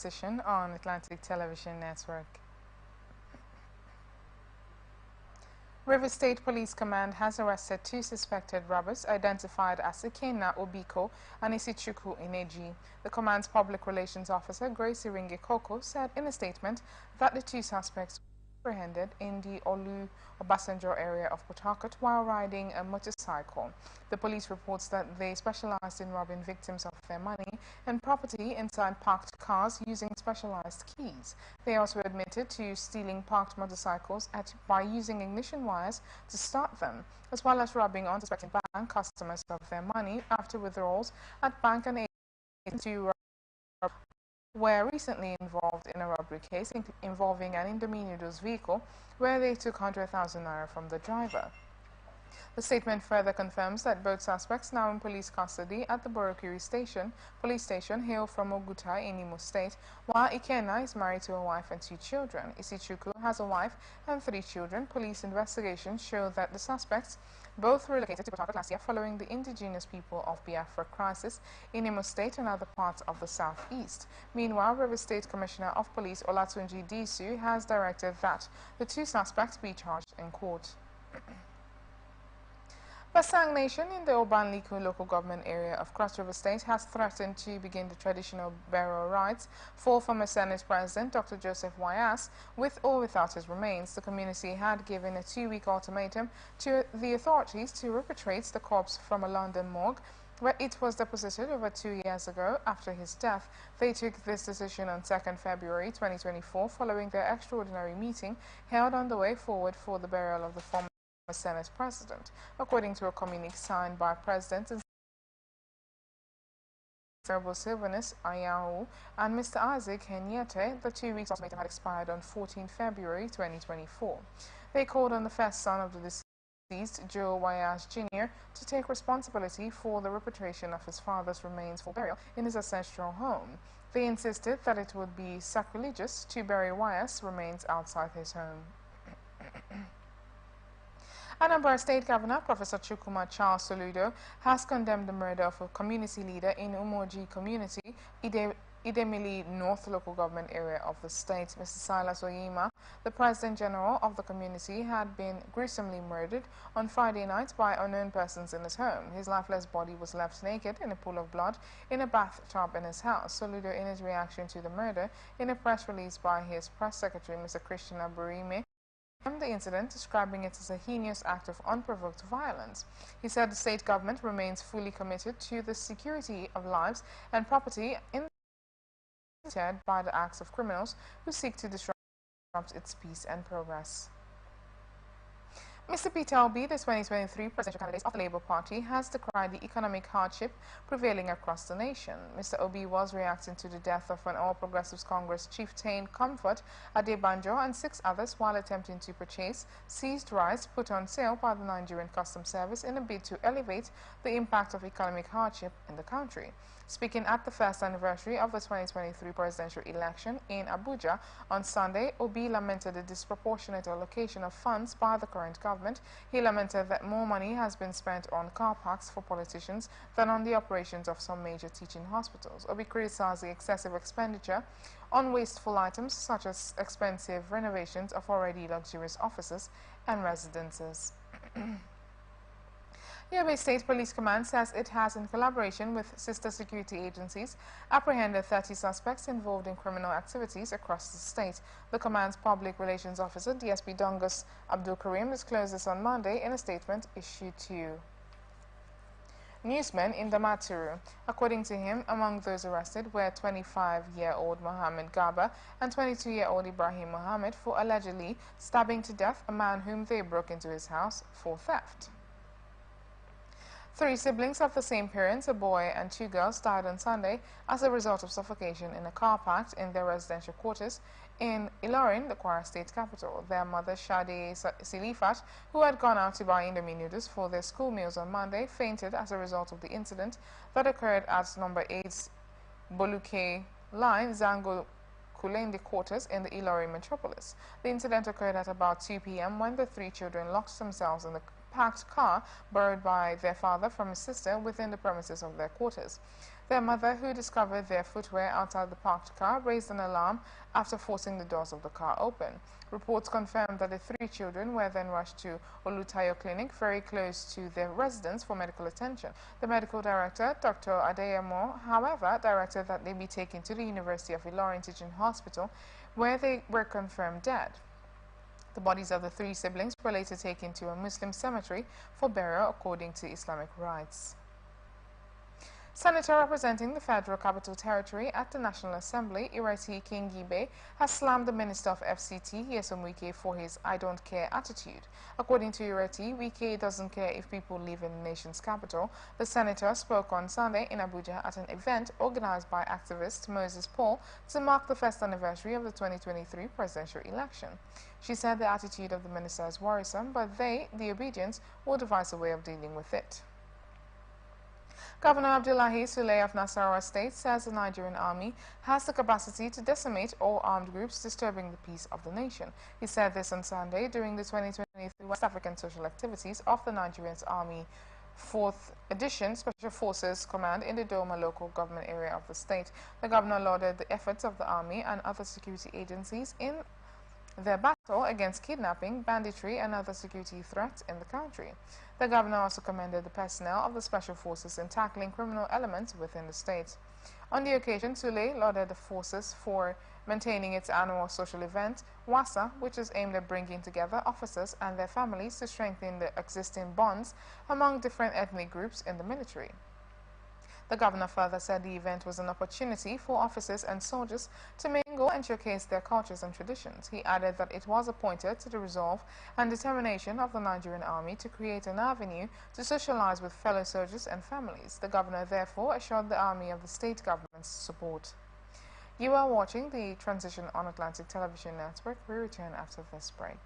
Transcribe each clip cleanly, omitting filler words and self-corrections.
Session on Atlantic Television Network. River State Police Command has arrested two suspected robbers identified as Ikenna Obiko and Isichukwu Ineji. The command's public relations officer, Grace Iringe Koko, said in a statement that the two suspects were apprehended in the Olu Obasanjo area of Port Harcourt while riding a motorcycle. The police reports that they specialized in robbing victims of their money and property inside parked cars using specialized keys. They also admitted to stealing parked motorcycles by using ignition wires to start them, as well as robbing unsuspecting bank customers of their money after withdrawals at bank and ATM were recently involved in a robbery case involving an Indomie vehicle where they took 100,000 naira from the driver. The statement further confirms that both suspects, now in police custody at the Borokiri police station, hail from Oguta in Imo State, while Ikenna is married to a wife and two children. Isichukwu has a wife and three children. Police investigations show that the suspects both relocated to Port Harcourt last year following the indigenous people of Biafra crisis in Imo State and other parts of the southeast. Meanwhile, River State Commissioner of Police Olatunji Disu has directed that the two suspects be charged in court. Basang Nation in the Obanliku local government area of Cross River State has threatened to begin the traditional burial rites for former Senate President Dr. Joseph Wayas, with or without his remains. The community had given a 2-week ultimatum to the authorities to repatriate the corpse from a London morgue where it was deposited over 2 years ago after his death. They took this decision on 2nd February 2024 following their extraordinary meeting held on the way forward for the burial of the former Senate President. According to a communique signed by President and Honorable Sylvanus Ayahu and Mr. Isaac Henriette, the 2 weeks ultimatum had expired on 14 February 2024. They called on the first son of the deceased, Joe Wayas Jr., to take responsibility for the repatriation of his father's remains for burial in his ancestral home. They insisted that it would be sacrilegious to bury Wayas' remains outside his home. Anambra State Governor Professor Chukwuma Charles Soludo has condemned the murder of a community leader in Umoji community, Idemili North local government area of the state. Mr. Silas Oyima, the President General of the community, had been gruesomely murdered on Friday night by unknown persons in his home. His lifeless body was left naked in a pool of blood in a bathtub in his house. Soludo, in his reaction to the murder, in a press release by his press secretary, Mr. Christian Aburime, the incident, describing it as a heinous act of unprovoked violence. He said the state government remains fully committed to the security of lives and property by the acts of criminals who seek to disrupt its peace and progress. Mr. Peter Obi, the 2023 presidential candidate of the Labour Party, has decried the economic hardship prevailing across the nation. Mr. Obi was reacting to the death of an All Progressives Congress chieftain Comfort Adebanjo and 6 others while attempting to purchase seized rice put on sale by the Nigerian Customs Service in a bid to elevate the impact of economic hardship in the country. Speaking at the first anniversary of the 2023 presidential election in Abuja on Sunday, Obi lamented the disproportionate allocation of funds by the current government. He lamented that more money has been spent on car parks for politicians than on the operations of some major teaching hospitals. Obi criticized the excessive expenditure on wasteful items such as expensive renovations of already luxurious offices and residences. Yobe State Police Command says it has, in collaboration with sister security agencies, apprehended 30 suspects involved in criminal activities across the state. The command's public relations officer, DSP Dongus Abdul Karim, disclosed this on Monday in a statement issued to newsmen in Damaturu. According to him, among those arrested were 25-year-old Mohammed Gaba and 22-year-old Ibrahim Mohammed for allegedly stabbing to death a man whom they broke into his house for theft. 3 siblings of the same parents, a boy and 2 girls, died on Sunday as a result of suffocation in a car parked in their residential quarters in Ilorin, the Kwara State capital. Their mother, Shade Silifat, who had gone out to buy Indomie noodles for their school meals on Monday, fainted as a result of the incident that occurred at number 8 Boluke Line, Zango Kulende quarters in the Ilorin metropolis. The incident occurred at about 2 p.m. when the 3 children locked themselves in the parked car borrowed by their father from his sister within the premises of their quarters. Their mother, who discovered their footwear outside the parked car, raised an alarm after forcing the doors of the car open. Reports confirmed that the three children were then rushed to Olutayo Clinic, very close to their residence, for medical attention. The medical director, Dr. Adeyemo, however, directed that they be taken to the University of Ilorin Teaching Hospital, where they were confirmed dead. The bodies of the three siblings were later taken to a Muslim cemetery for burial according to Islamic rites. Senator representing the Federal Capital Territory at the National Assembly, Ireti Kingibe, has slammed the Minister of FCT, Nyesom Wike, for his "I don't care" attitude. According to Ireti, Wike doesn't care if people live in the nation's capital. The senator spoke on Sunday in Abuja at an event organized by activist Moses Paul to mark the first anniversary of the 2023 presidential election. She said the attitude of the minister is worrisome, but they, the obedience, will devise a way of dealing with it. Governor Abdullahi Sule of Nasarawa State says the Nigerian army has the capacity to decimate all armed groups disturbing the peace of the nation. He said this on Sunday during the 2023 West African Social Activities of the Nigerian Army 4th Edition Special Forces Command in the Doma local government area of the state. The governor lauded the efforts of the army and other security agencies in their battle against kidnapping, banditry, and other security threats in the country. The governor also commended the personnel of the special forces in tackling criminal elements within the state. On the occasion, Sule lauded the forces for maintaining its annual social event, WASA, which is aimed at bringing together officers and their families to strengthen the existing bonds among different ethnic groups in the military. The governor further said the event was an opportunity for officers and soldiers to mingle and showcase their cultures and traditions. He added that it was a pointer to the resolve and determination of the Nigerian army to create an avenue to socialize with fellow soldiers and families. The governor therefore assured the army of the state government's support. You are watching the Transition on Atlantic Television Network. We return after this break.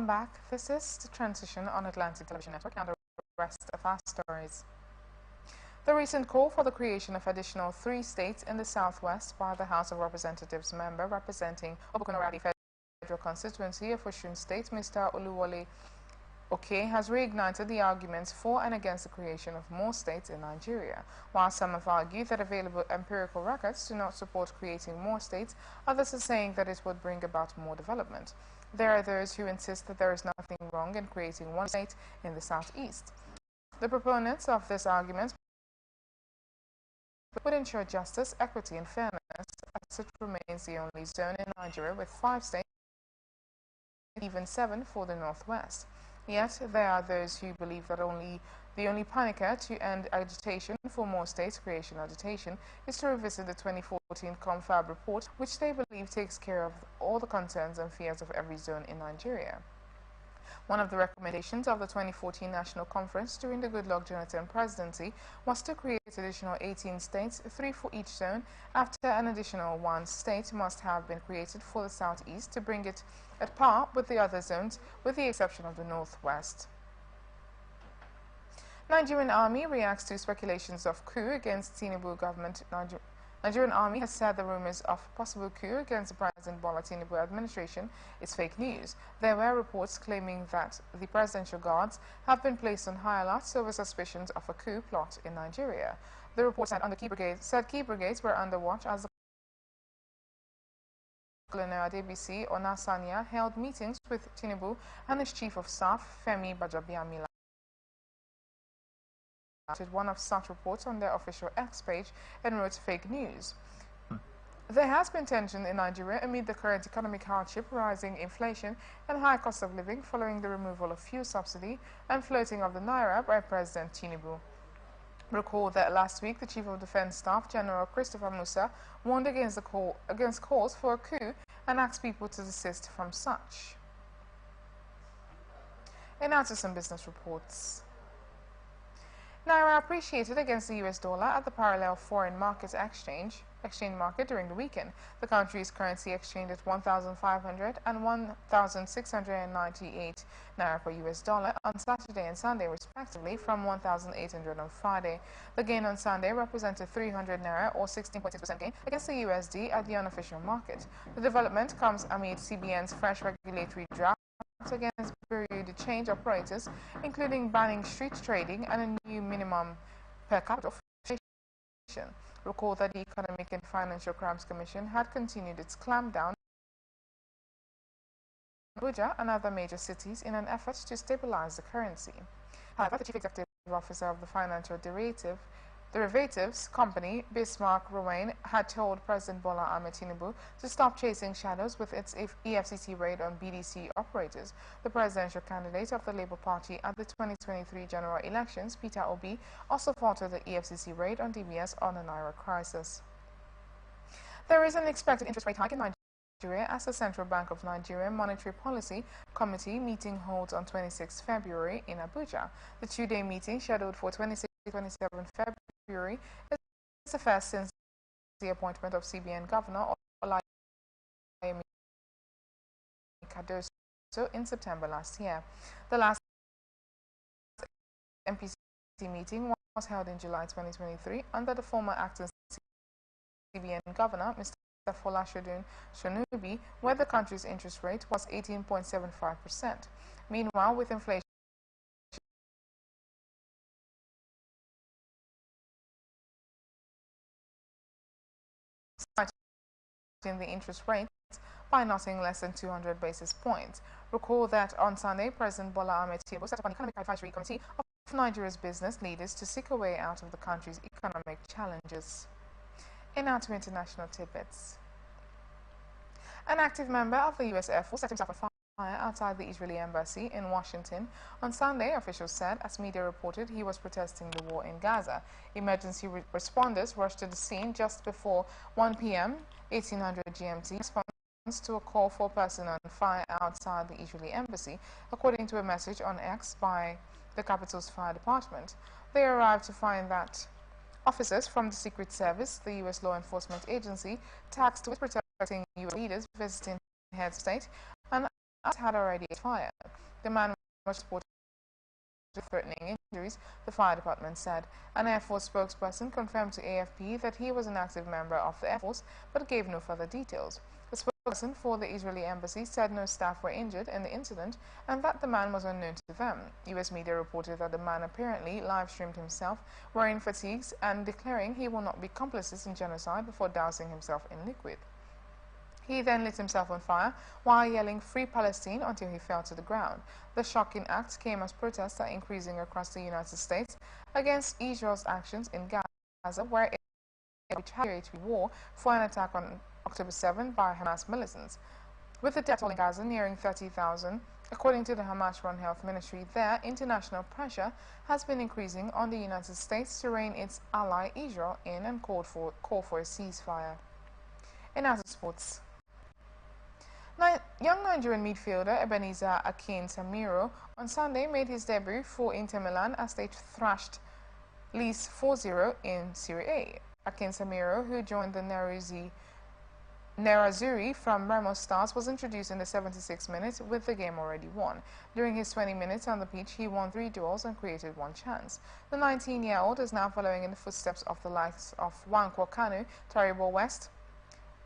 Back. This is the Transition on Atlantic Television Network and the rest of our stories. The recent call for the creation of additional 3 states in the Southwest by the House of Representatives member representing Obukonoradi Federal Constituency of Osun State, Mr. Oluwole Oke, has reignited the arguments for and against the creation of more states in Nigeria. While some have argued that available empirical records do not support creating more states, others are saying that it would bring about more development. There are those who insist that there is nothing wrong in creating one state in the southeast. The proponents of this argument would ensure justice, equity, and fairness, as it remains the only zone in Nigeria with 5 states, even 7 for the Northwest. Yet, there are those who believe that the only panicker to end agitation for more states creation agitation is to revisit the 2014 Confab report, which they believe takes care of all the concerns and fears of every zone in Nigeria. One of the recommendations of the 2014 National Conference during the Goodluck Jonathan presidency was to create additional 18 states, 3 for each zone, after an additional 1 state must have been created for the Southeast to bring it at par with the other zones, with the exception of the Northwest. Nigerian army reacts to speculations of coup against Tinubu government. Nigerian army has said the rumors of possible coup against the President Bola Tinubu administration is fake news. There were reports claiming that the presidential guards have been placed on high alert over suspicions of a coup plot in Nigeria. The report said key brigades were under watch as the Colonel Adebisi Onasanya held meetings with Tinubu and his chief of staff, Femi Bajabiamila. One of such reports on their official X page and wrote fake news. There has been tension in Nigeria amid the current economic hardship, rising inflation, and high cost of living following the removal of fuel subsidy and floating of the naira by President Tinubu. Recall that last week, the Chief of Defense Staff, General Christopher Musa, warned against calls for a coup and asked people to desist from such. And now to some business reports. Naira appreciated against the US dollar at the parallel foreign market exchange market during the weekend. The country's currency exchanged at 1,500 and 1,698 naira per US dollar on Saturday and Sunday respectively, from 1,800 on Friday. The gain on Sunday represented 300 naira or 16.6% gain against the USD at the unofficial market. The development comes amid CBN's fresh regulatory draft against bureau de change operators, including banning street trading and a new minimum per capita taxation. Recall that the Economic and Financial Crimes Commission had continued its clampdown on Abuja and other major cities in an effort to stabilize the currency. However, the Chief Executive Officer of the Financial Derivatives Company, Bismarck Rowan, had told President Bola Ahmed Tinubu to stop chasing shadows with its EFCC raid on BDC operators. The presidential candidate of the Labour Party at the 2023 general elections, Peter Obi, also faulted the EFCC raid on DBS on a naira crisis. There is an expected interest rate hike in Nigeria as the Central Bank of Nigeria Monetary Policy Committee meeting holds on 26 February in Abuja. The two-day meeting, scheduled for 27 February, is the first since the appointment of CBN Governor Olayemi Cardoso in September last year. The last MPC meeting was held in July 2023 under the former acting CBN Governor, Mr. Folashodun Shonubi, where the country's interest rate was 18.75%. Meanwhile, with inflation in the interest rate by nothing less than 200 basis points. Recall that on Sunday, President Bola Ahmed Tinubu set up an economic advisory committee of Nigeria's business leaders to seek a way out of the country's economic challenges. And now to international tidbits. An active member of the U.S. Air Force set himself on fire outside the Israeli embassy in Washington on Sunday, officials said, as media reported he was protesting the war in Gaza. Emergency responders rushed to the scene just before 1 p.m. 1800 GMT in response to a call for a person on fire outside the Israeli embassy, according to a message on X by the capital's fire department. They arrived to find that officers from the Secret Service, the U.S. law enforcement agency, tasked with protecting U.S. leaders visiting head of state, and had already fired. The man was reported with threatening injuries, the fire department said. An Air Force spokesperson confirmed to AFP that he was an active member of the Air Force, but gave no further details. The spokesperson for the Israeli embassy said no staff were injured in the incident and that the man was unknown to them. U.S. media reported that the man apparently live-streamed himself wearing fatigues and declaring he will not be complicit in genocide before dousing himself in liquid. He then lit himself on fire while yelling "Free Palestine" until he fell to the ground. The shocking act came as protests are increasing across the United States against Israel's actions in Gaza, where it retaliatory war for an attack on October 7 by Hamas militants. With the death toll in Gaza nearing 30,000, according to the Hamas-run health ministry there, international pressure has been increasing on the United States to rein its ally Israel in and call for a ceasefire. In other sports, young Nigerian midfielder Ebenezer Akintamiro on Sunday made his debut for Inter Milan as they thrashed Lecce 4-0 in Serie A. Akintamiro, who joined the Neruzzi Nerazzurri from Remo Stars was introduced in the 76th minute with the game already won. During his 20 minutes on the pitch, he won 3 duels and created 1 chance. The 19-year-old is now following in the footsteps of the likes of Nwankwo Kanu, Taribo West,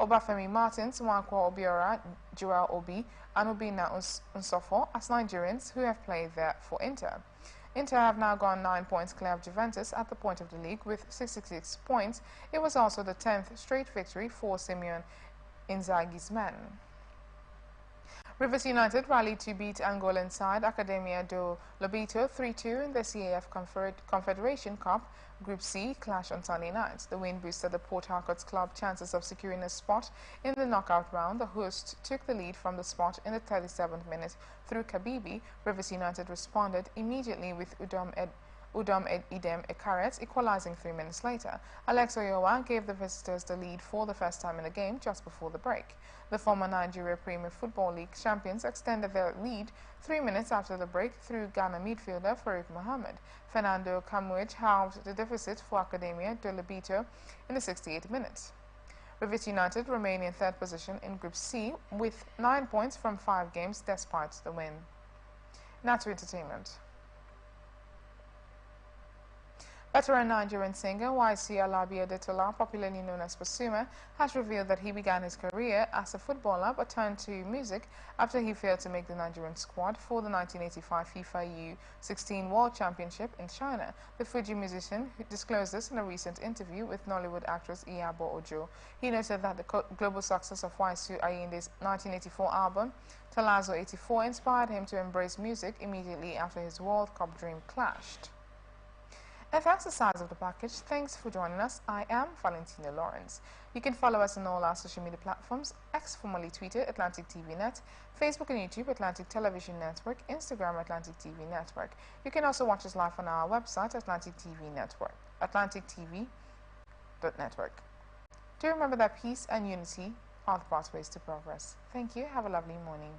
Obafemi Martins, Nwankwo Obiora, Joel Obi, and Obinna Nsofo as Nigerians who have played there for Inter. Inter have now gone 9 points clear of Juventus at the point of the league with 66 points. It was also the 10th straight victory for Simeon Inzaghi's men. Rivers United rallied to beat Angolan side Academia do Lobito 3-2 in the CAF Confederation Cup Group C clash on Sunday night. The win boosted the Port Harcourt's club chances of securing a spot in the knockout round. The host took the lead from the spot in the 37th minute through Kabibi. Rivers United responded immediately with Udom Idem Ekaret equalizing 3 minutes later. Alex Oyowa gave the visitors the lead for the first time in the game just before the break. The former Nigeria Premier Football League champions extended their lead 3 minutes after the break through Ghana midfielder Farouk Mohammed. Fernando Camuij halved the deficit for Academia de Lobito in the 68th minute. Rivers United remain in third position in Group C with 9 points from 5 games despite the win. Now to entertainment. Veteran Nigerian singer YC Alabi Adetola, popularly known as Pasuma, has revealed that he began his career as a footballer but turned to music after he failed to make the Nigerian squad for the 1985 FIFA U16 World Championship in China. The Fuji musician disclosed this in a recent interview with Nollywood actress Iyabo Ojo. He noted that the global success of YC Ayinde's 1984 album, Talazo 84, inspired him to embrace music immediately after his World Cup dream clashed. And that's the size of the package. Thanks for joining us. I am Valentina Lawrence. You can follow us on all our social media platforms: X, formerly Twitter, Atlantic TV Net, Facebook and YouTube, Atlantic Television Network, Instagram, Atlantic TV Network. You can also watch us live on our website, Atlantic TV Network, atlantictv.network. Do remember that peace and unity are the pathways to progress. Thank you. Have a lovely morning.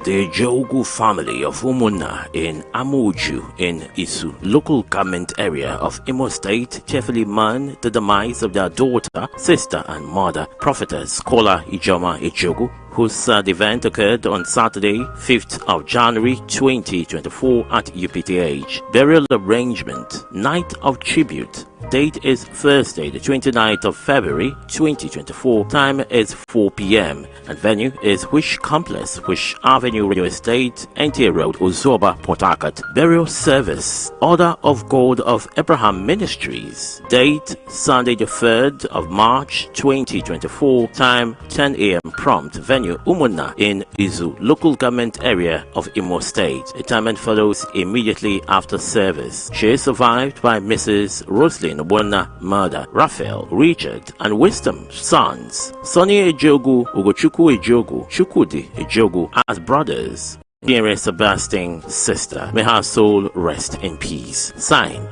The Jogu family of Umunna in Amuju in Isu, local government area of Imo State, cheerfully mourn the demise of their daughter, sister and mother, prophetess Kola Ijoma Ijogu, whose sad event occurred on Saturday, 5th of January 2024 at UPTH. Burial arrangement, night of tribute. Date is Thursday, the 29th of February 2024. Time is 4 p.m. and venue is Wish Complex, Wish Avenue Radio Estate, NTA Road, Ozoba, Port Harcourt. Burial service, Order of God of Abraham Ministries. Date Sunday, the 3rd of March 2024. Time 10 a.m. prompt. Venue Umunna in Izu, local government area of Imo State. Retirement follows immediately after service. She is survived by Mrs. Roslyn Obonna, mother, Raphael, Richard, and Wisdom sons, Sonny Ejogu, Ugochukwu Ejogu, Chukwudi Ejogu as brothers. Mary Sebastian, sister. May her soul rest in peace. Sign,